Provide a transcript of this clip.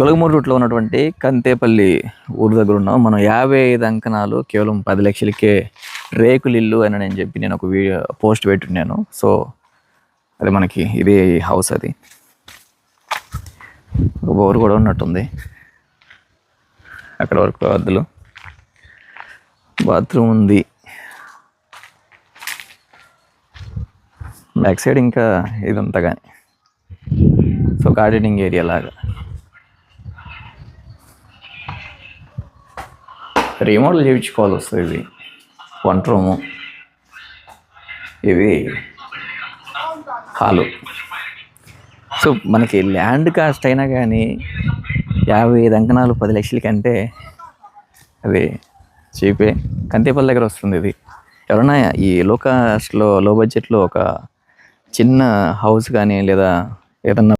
గొలగమూరు రూట్లో ఉన్నటువంటి కంతేపల్లి ఊరు దగ్గర ఉన్నాం మనం. 55 అంకణాలు కేవలం 10 లక్షలకే రేకులు ఇల్లు అని నేను చెప్పి నేను ఒక వీడియో పోస్ట్ పెట్టున్నాను. సో అది మనకి ఇదే హౌస్. అది ఒక బోర్ కూడా ఉన్నట్టుంది. అక్కడ వరకు అద్దులు, బాత్రూమ్ ఉంది. బ్యాక్ సైడ్ ఇంకా ఇదంతా కానీ సో గార్డెనింగ్ ఏరియా లాగా. రీమోడల్ చేయించుకోవాలి వస్తుంది. ఇది వంట రూము, ఇది హాలు. సో మనకి ల్యాండ్ కాస్ట్ అయినా కానీ 55 అంకణాలు 10 లక్షల కంటే అది చీపే. కంతేపల్లి దగ్గర వస్తుంది ఇది. ఎవరైనా ఈ లో కాస్ట్లో లో బడ్జెట్లో ఒక చిన్న హౌస్ కానీ లేదా ఏదన్నా